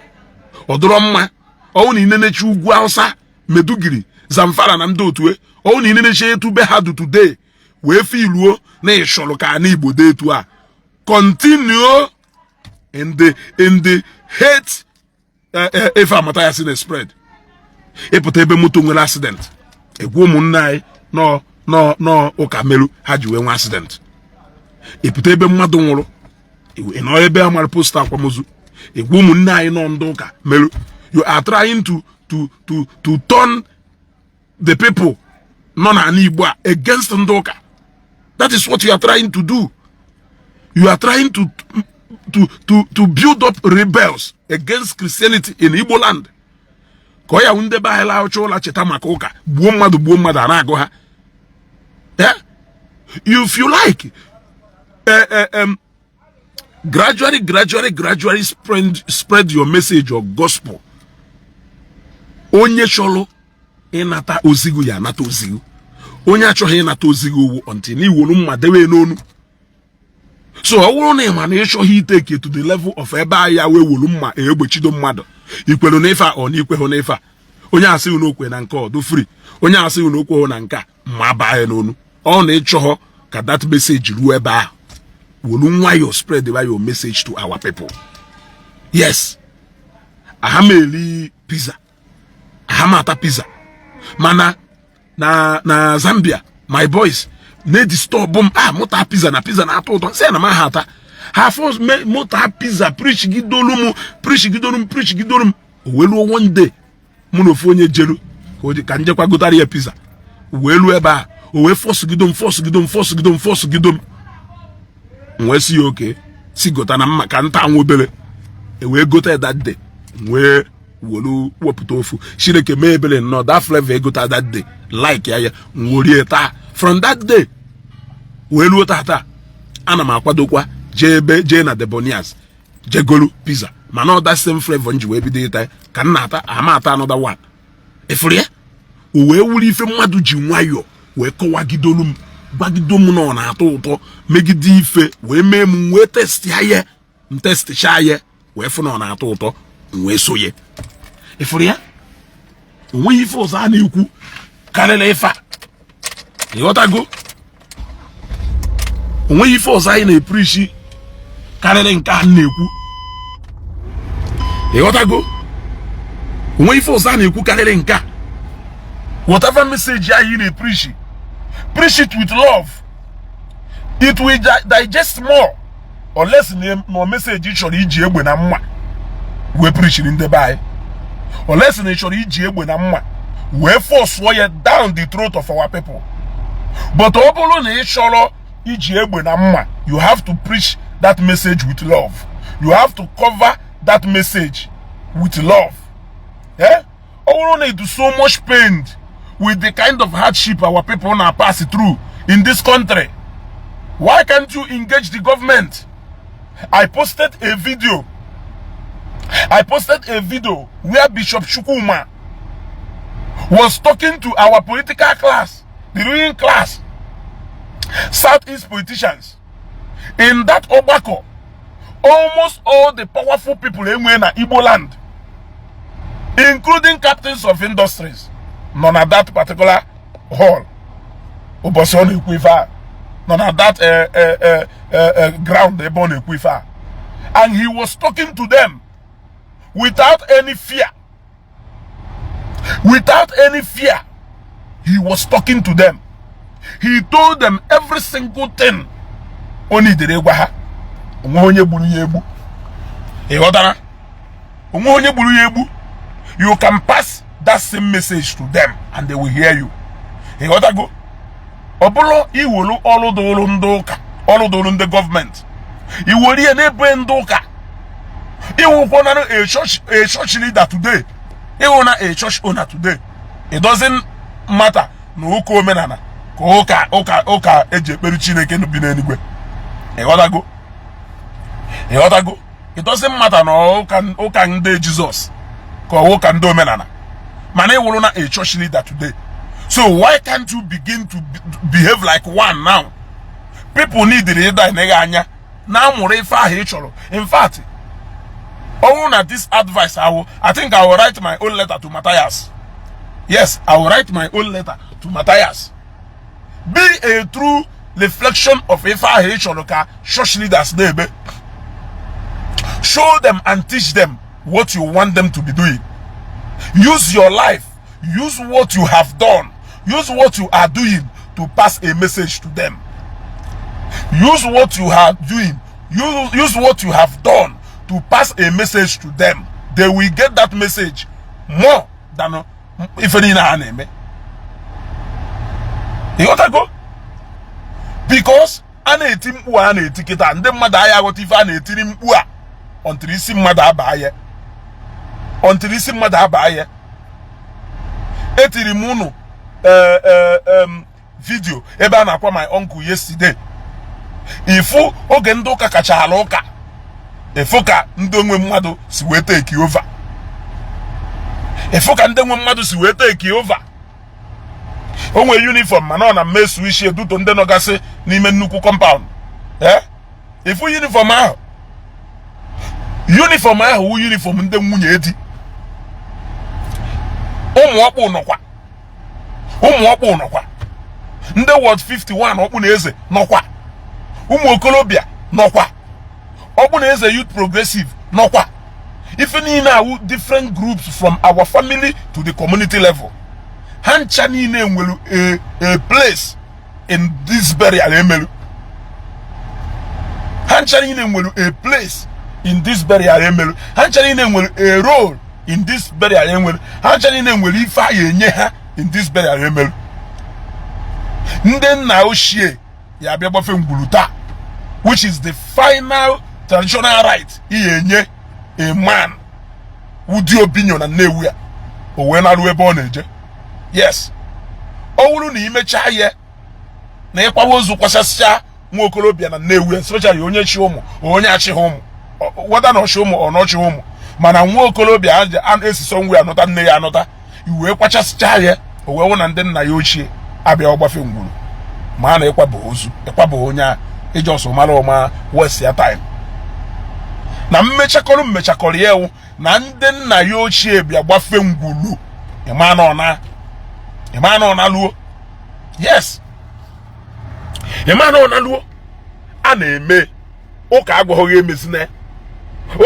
Ọdụrọ mma ọwụ na inenechi ugwu Hausa, Meduguri, Zamfara na ndị otu ọwụ na inenechi etu be ha du today wee filuo na ịshọrọ ka na Igbo dị etu a. Continue in the hate if Matthias na spread. Epụta ebe moto nwere accident egwu ụmụnne anyị no ụka meru ha ji wee nwe accident. Epụta ebe mmadụ nwụrụ ịnọ ebe amara posta akwamozu egwu ụmụnne anyị nọ ndị ụka meru. You are trying to turn the people nọ na Igbo against ndị ụka. That is what you are trying to do. You are trying to build up rebels against Christianity in Igbo land. Ka ọ ya ndị be anyị la ụla cheta maka ụka gbuo mmadụ a na-agụ ha. If you like, gradually spread your message or gospel. Onye chọrọ ịnata ozigu ya nata ozigu. Onye achọghị ịnata ozigu until ni wolu mmadewe n'onu. So ọwụrụ na ịma na ịchọghị iteke to the level of ebe ahịa wee wolu mma egbechido mmadụ. Ikwelu n'ife a ọ na ikweghụ n'ife a. Onye asị unu okwe na nke ọ do free. Onye asị unu okweghụ na nke a ma baa n'onu. Ọ na ịchọghọ ka that message ruo ebe ahụ. Wolu nwayọ spread your message to our people. Yes. Ahameli pizza. Ahamata pizza. Mana na Zambia, my boys, ne disturb mota pizza na ato don say na ma hata. Ha force mota pizza preach gidolum. Welu one day muno fonye jelu ka njekwa gotari ya pizza. Welu ebe a we force gidom. Nwe si okay. Si gota na mma ka nta anwobele. E we gota that day. Nwe wolu woputa ofu. Chineke meebele no that flavor gota that day. Like ya nwori ta. From that day welu tata ana m akwadokwa je na Debonias je golu pizza. Mana that same flavor nji we bido ita ka nna ata ama ata another one. Efure we wuli ife mmadu ji nwayo we kọwagidolum gbagidom no na atọ ụtọ megide ife we mee m we test ya test cha ya we fu no na atọ ụtọ we soye. Efure ya onwe ife ọzọ a na-ekwu karịrị ife a. Ịghọtago? Onwe ife ọzọ anyị na-epreach karịrị nke a na-ekwu. Ịghọtago? Onwe ife ọzọ a na-ekwu karịrị nke a. Whatever message you need preach it with love. It will digest more or less name no message you should iji egbe na mma we preach in the Bible. unless na chọrọ iji egbe na mma wee force ya down the throat of our people. But ọ bụrụ na ị chọrọ iji egbe na mma, you have to preach that message with love. You have to cover that message with love. Eh? Ọ bụrụ na it is so much pained with the kind of hardship our people now pass through in this country, why can't you engage the government? I posted a video where Bishop Chukwuma was talking to our political class, the ruling class, Southeast politicians. In that Obako, almost all the powerful people in Igbo Land, including captains of industries, none at that particular hall, none at that ground, and he was talking to them without any fear. Without any fear, he was talking to them. He told them every single thing. Only the you can pass that same message to them and they will hear you. He got to go. Obolo, he will all of the government. He will enable Ndoka. He will honor a church leader today. He will honor a church owner today. It doesn't matter. No Omenala. Oka eje peruchine ke no bi na anywhere. He got to go. He got to go. It doesn't matter no Oka Ndi Jesus. Oka Ndi Omenala. Man, he will honor a church leader today. So why can't you begin to behave like one now? People need the leader in Anya. Now more in fact, at this advice, I think I will write my own letter to Matthias. Yes, I will write my own letter to Matthias. Be a true reflection of Ifa church leaders. Show them and teach them what you want them to be doing. Use your life. Use what you have done. Use what you are doing to pass a message to them. Use what you are doing. Use what you have done to pass a message to them. They will get that message more than if any name. You got to go? Because ane team ane ticket and them madaya what if ane team until you see mother buy until you see mother buy etirimuno video ebe na akwa my uncle yesterday. Ifu oge ndị ụka kacha ala ụka efu ka ndị onwe mmadụ si wee take over. Efu ka ndị onwe mmadụ si wee take over. Onwe uniform mana ọ na mmesu Ishi eduto ndị nọgasị n'ime nnukwu compound. Ifu uniform ahụ wụ uniform ndị nwunye edi. Ụmụ ọkpụ nọkwa. Ndị Ward 51 ọkpụ na eze nọkwa. Ụmụ okolobịa nọkwa. Ọkpụ na eze Youth Progressive nọkwa. If niile awụ different groups from our family to the community level. Ha ncha niile nwere a place in this burial emelu. Ha ncha niile nwere a place in this burial emelu. Ha ncha niile nwere a role in this burial emelu. Ha ncha niile nwere ife a enye ha in this burial emelu. Ndị nna ochie ya bịa gbafe ngwuru taa, which is the final traditional right enye a man who di opinion na Nnewi a o wee na-arụ ebe ọ na-eje. Yes, ọ wụrụ na imecha ya na ịkwawa ozu kwasasịcha nwa okorobịa na Nnewi, especially onye chi ụmụ onye achịghị ụmụ, whether na ọchị ụmụ ọ nọchị ụmụ, mana nwa okorobịa a esiso nwa ya anọta nne ya anọta, iwe kwachasịcha ya o wee wụ na ndị nna ya ochie abịa ọgbafe ngwuru ma na ịkwaba ozu ịkwaba onye a iji ọsọ mara ọma west ya time na mmechakọrọ ya ewu na ndị nna ya ochie bịa gbafe ngwuru ịma na luo. Yes, ịma na luo. A na-eme ụka agwaghị emezina,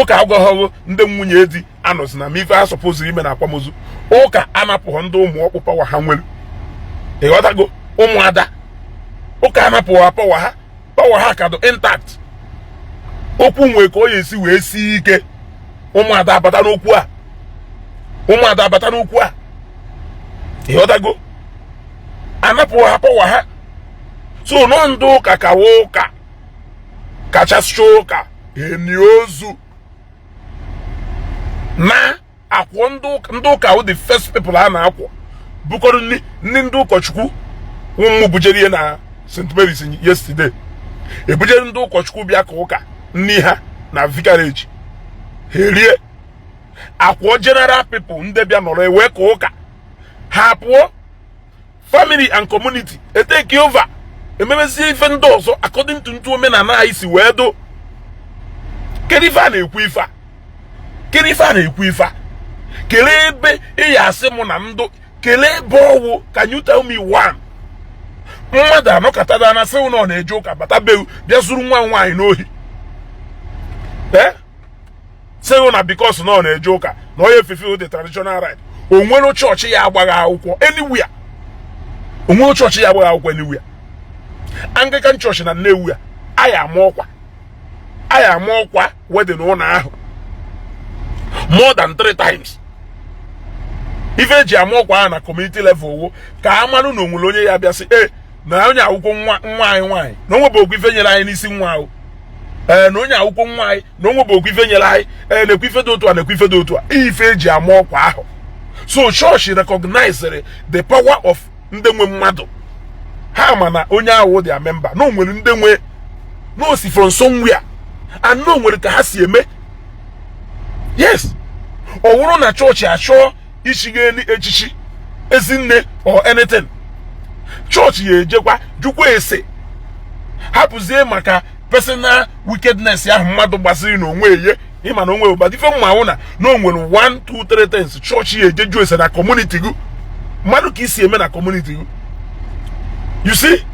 ụka agwaghị ndị nwunye di anọzi na mife ha suppose ime na akwamozu. Ụka anapụghị ndị ụmụ ọkpụ pawa ha nwere. Ịghọtago? Ụmụada ụka anapụghị pawa ha ka dị intact. Okwu nwe ka o esi wee si ike ụmụada abata n'okwu a. ụmụada abata n'ukwu a ịghọtago anapụ ha pọwa ha so nọ ndị ụka ka ụka kachasị ụka eni ozu na akwụ ndị ụka wụ the first people a na-akwụ bụkọrọ ndị ụkọchukwu ụmụ bujere ihe na St. Mary's yesterday ebujere ndị ụkọchukwu bịa ka ụka nni ha na vicarage ha erie akwụọ general people ndị bịa nọrọ ewe ka ụka ha pụọ family and community eteke over ememezie ife ndị ọzọ according to ntu omenala anyị si wee do kedu ife a na-ekwu ife a kedu ife a na-ekwu ife a kelee ebe ị asị mụ na ndụ kelee ebe ọwụ can you tell me one mmadụ anọkọtada na sị ụlọ na-eje ụka bata bewu bịa zuru nwa nwaanyị n'ohi sị na because na ọ na-eje ụka na onye fulfill the traditional right o nwere chọọchị ya agbaghị akwụkwọ anywhere o nwere chọọchị ya agbaghị akwụkwọ anywhere Anglican church na Nnewi a anyị ama ọkwa wedding ụlọ ahụ more than 3 times ife eji ama ọkwa ahụ na community level wo ka amanụ na onwere onye ya bịa sị na onye akwụkwọ nwa anyị nwaanyị na onwe bụ okwu ife nyere anyị n'isi nwa ahụ na onye akwụkwọ nwa anyị na onwe bụ okwu ife nyere anyị na-ekwu ife dị otu a na-ekwu ife dị otu a ife eji ama ọkwa ahụ so church recognized the power of ndị nwe mmadụ ha ma na onye ahụ dị a member na onwere ndị nwe na osi from somewhere and na onwere ka ha si eme yes ọ wụrụ na chọọchị achọọ ishige echichi ezinne or anything chọọchị ya ejekwa jukwa ese hapụzie maka personal wickedness ya mmadụ gbasiri na onwe eye ịma na onwe ụba ife mma hụ na onwere 1 2 3 things chọọchị ya ejeju ese na community gị mmadụ ka isi eme na community gị you see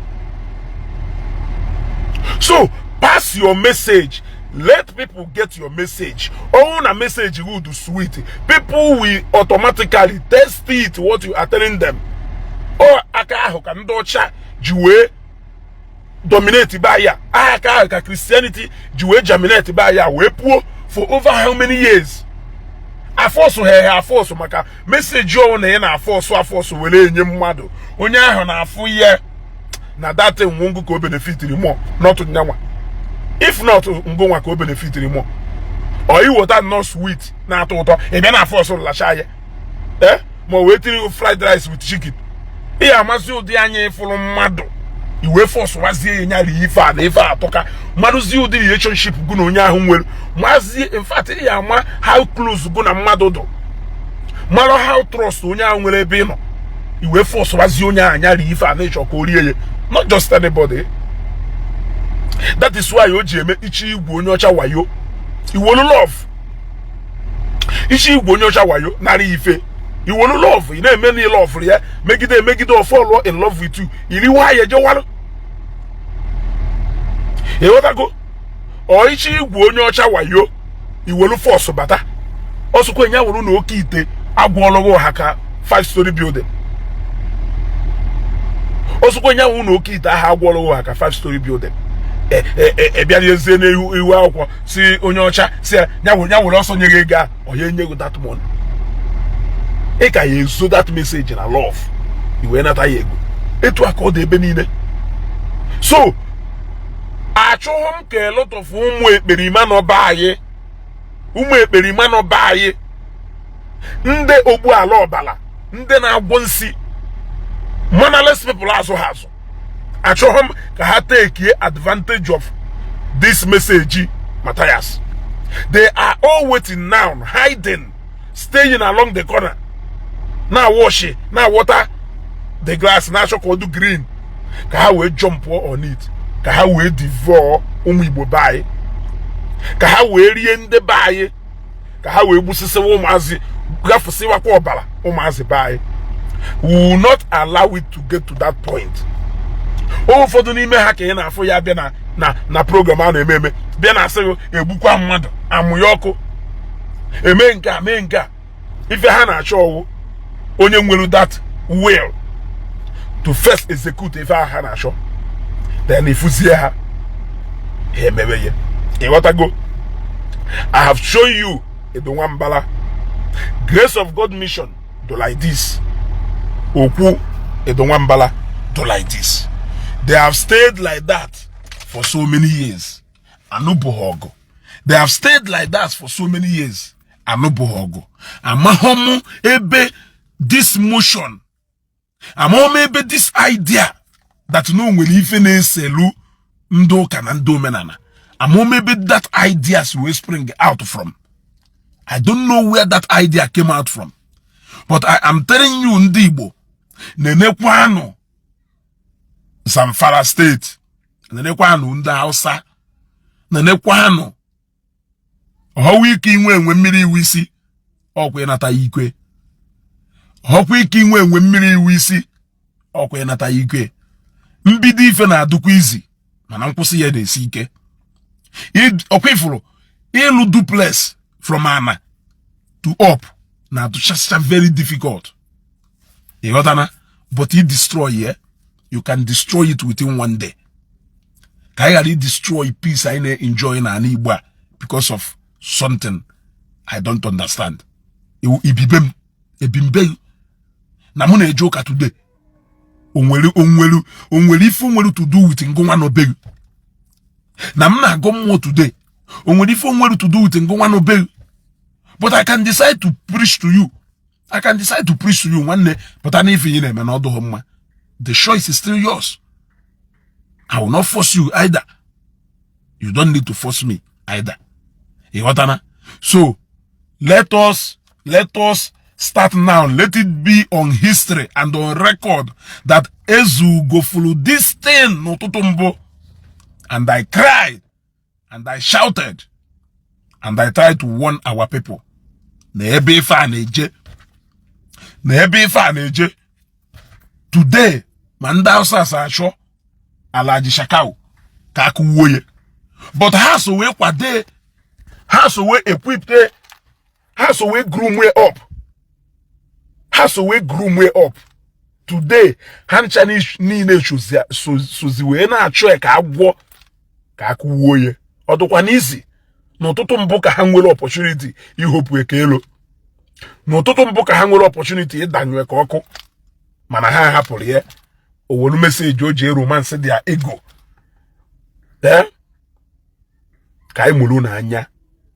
so pass your message. Let people get your message. Own a message good sweet. People will automatically test it what you are telling them. Or aka can docha Jew dominate by ya. Aka Christianity Jew germinate by ya. We poor for over how many years? A force a force maka message you on a force wele nye mmadu. Onye ahụ na afu ye na that thing won't go benefit more. Not to nyawa. If not, ngwa ko benefit more. Or you water not sweet na to e be na force la shaye. Mo waiting fried rice with chicken. E amazi odi anya ifulu mmadu. Iwe force wazie nya ri ife na ife atoka. Mmadu zi odi relationship gu na onye ahụ nwere. Mazi in fact e ama how close gu na mmadu do. Maro how trust onye ahụ nwere ebe no. Iwe force wazie onye anya ri ife na icho ko ri eye. Not just anybody. That is why Oji eme Ishi Igbo onye ọcha wayo. Iwolu love. Ishi Igbo onye ọcha wayo nari ife. Iwolu love. You na-eme ni love ya. Megide or fall in love with you. Iri wa ye je walu. E wota go. O Ishi Igbo onye ọcha wayo. Iwolu force bata. Osukwe nya wuru na oke ite agwologo haka 5-story building. Osukwe nya wuru na oke ite aha agwologo haka 5-story building. Ebiazie na iwu akwụkwọ si onye ọcha si nya were ọsọ nye gị ga onye nye gị that money. Ị ka ya ezo that message na love iwe nata ya ego etu aka ọ dị ebe niile. So achọghị m ka a lot of ụmụ ekperima nọ anyị ndị ogbu ala ọbala ndị na-agwọ nsi mannerless people azụ ha azụ. Achọghị m ka ha take advantage of this message, Matthias. They are all waiting now, hiding, staying along the corner. Now wash it, now water the glass, now do green. Ka ha we jump on it. Ka ha we devour Igbo bae. Ka ha we rie ndị bae. Ka ha we busise ụmụazị gafusi wakwa ọbara ụmụazị bae. We will not allow it to get to that point. Ụfọdụ n'ime ha ka ị na-afụ ya bịa na program a na-eme bịa na asị egbukwa mmadụ amụ ya ọkụ eme nke a ife ha na-achọ ọwụ onye nwere that will to first execute ife ha na-achọ then ifuzie ha emewe ya. Ịghọtago? I have shown you Edo Nwambala Grace of God Mission do like this. Okpu Edonwambala do like this. They have stayed like that for so many years. Anubohogo. They have stayed like that for so many years. Anubohogo. Amahomu ebe this motion. Amahomu ebe this idea that no will even selu ndo kana ndo menana. Amahomu ebe that ideas will spring out from. I don't know where that idea came out from. But I am telling you, Ndi Igbo, nenekwano Zamfara State, nenekwano Nda Hausa, nenekwano Howiki inwe mmiri iwu isi okwe nata ikwe. Howiki inwe mmiri iwu isi okwe nata ikwe. Mbidi ife na adukwa izi, mana nkwụsị ya na-esi ike. Okwifuru ilu duplex from Ana to up now to just very difficult. You got that? But you destroy here, you can destroy it within one day. Can you destroy peace I enjoy in an Igbo because of something I don't understand? Ibibem na muna ejoka today. Onwelu ifu nwelu to do with ngwa no beg. Na mna go more today. Onwelu ifu nwelu to do with ngwa no beg. But I can decide to preach to you. I can decide to preach to you one day, but I need to the choice is still yours. I will not force you either. You don't need to force me either. So let us start now. Let it be on history and on record that Ezu go through this thing no tutumbo. And I cried and I shouted and I tried to warn our people. Today, Manda Sasasho, Alaji Shakao, Kakuwoye. But has a way what day, has a way equipped there, has a way groom way up. Has a way groom way up. Today, Hanchani Nine Suziwe na choe Kagwo Kakuwoye. Otokwanizi. No toto mboka hangwele opportunity, you hope we kelo. No toto mboka hangwele opportunity, danwe koko. Mana ha hapoli ye. Owolu message oje romance their ego. Eh? Kai mulu na anya.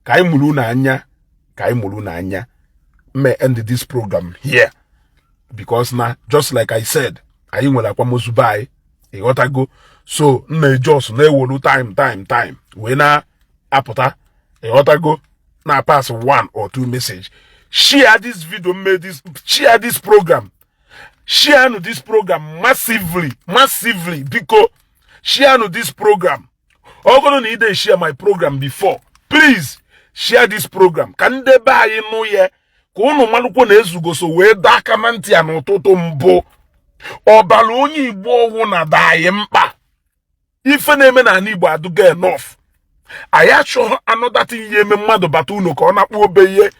Kai mulu na anya. Kai mulu na anya. May end this program here. Because now, just like I said, I will akwa mozubai. E gotta go. So, me just ne wolu time. When apota. E gotta go. Now pass 1 or 2 message. Share this video, share this program. Share this program massively, because share this program. I'm gonna need to share my program before. Please share this program. Can they buy no ye? Kono maluko nezugo so we dakamanti ano toto mbo. Obalonyi Igbo na daye mpa. Ife neme na Igbo aduge enough. Ayacho another thing ye me mmadụ bata uno ka ọ na-akpọ obeye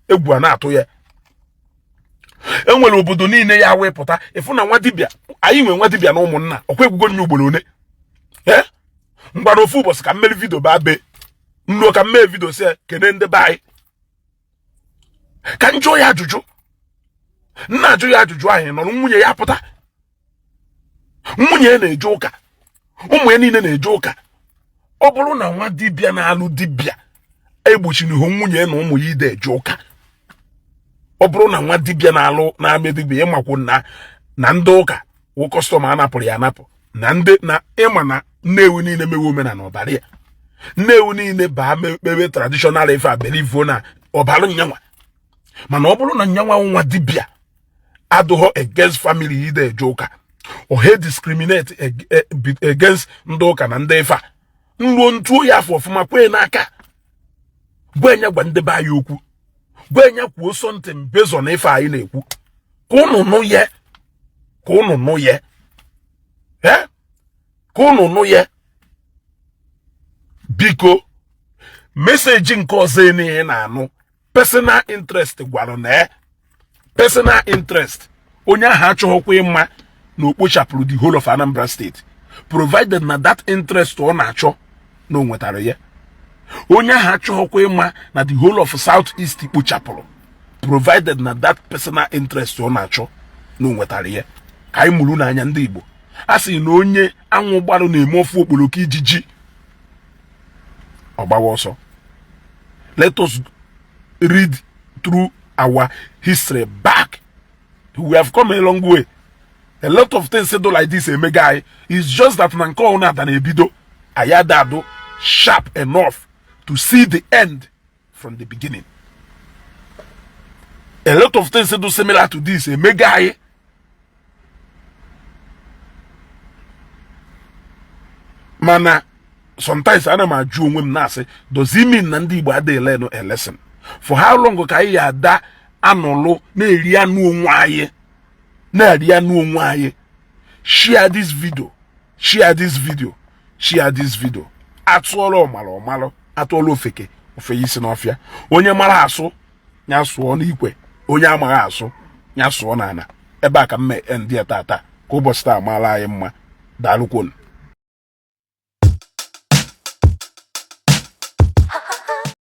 egwu na atụ ya. Enwere obodo niile ya wepụta ifu na nwa dibia anyị nwe nwa dibia na ụmụnna okwe egwugo nye ugboro one. Mgbara ofu ụbọchị ka mmeri video ba be nno ka mmeri video se kene ndị bai. Ka njọ ya ajụjụ. Nna ajụ ya ajụjụ anyị nọ nwunye ya pụta. Nwunye na-eje ụka. Ụmụ ya niile na-eje ụka. Ọ bụrụ na nwa dibia na-alụ dibia egbochiri ho nwunye na ụmụ ya ide eje ụka. Ọ bụrụ na nwa dibia na-alụ na-ame dibia ịmakwu na ndị ụka wụ kọstọma anapụrụ ya anapụ na ndị na ịma na nnewu niile mewe omenala ọbara ya. Nnewu niile baa mekpebe traditional ife abelivo na ọbara nyanwa. Mana ọ bụrụ na nyanwa nwa dibia adụghọ against family ide eje ụka. Or he discriminate against ndị ụka na ndị ife a. Nruo ntuo ya afọ ọfụma kwe n'aka. Gwenya gwa ndị ba ya okwu. Gwenya kwuo something based on ife anyị na-ekwu. Ka unu nụ ye. Ka unu nụ ye. Ka unu nụ ye. Biko, message nke ọzọ enihe na-anụ. Personal interest gwara na personal interest. Onye ahụ achọghọkwa ịma na okpochapụrụ the whole of Anambra State. Provided na that interest ọ na-achọ na o nwetara ya. Onye ahụ achọghọkwa ịma na the whole of southeast ikpochapụrụ. provided na that personal interest ọ na-achọ na o nwetara ya ka anyị mụrụ n'anya ndị Igbo a sị na onye anwụ gbarụ na-eme ofu okpoloko ijiji ọ gbawa ọsọ. Let us read through our history back. We have come a long way. A lot of things said like this, a guy. It's just that Nanko na than ebido ayadado sharp enough to see the end from the beginning. A lot of things said similar to this, a guy. Mana sometimes I am a Jew when I say, does it mean Ndi Igbo had learn a lesson? For how long can I da anolo ne ria nu nwaye? Na ria nu nwaye. Share this video. Share this video. Share this video. Atolo malo. Atolo feke. Ofe yisi na ofia. Onye mara aso, nya so na ikwe. Onye amara aso, nya so na ana. Ebe aka mme ndi tata. Ko bosta mala ayi mma. Dalukon.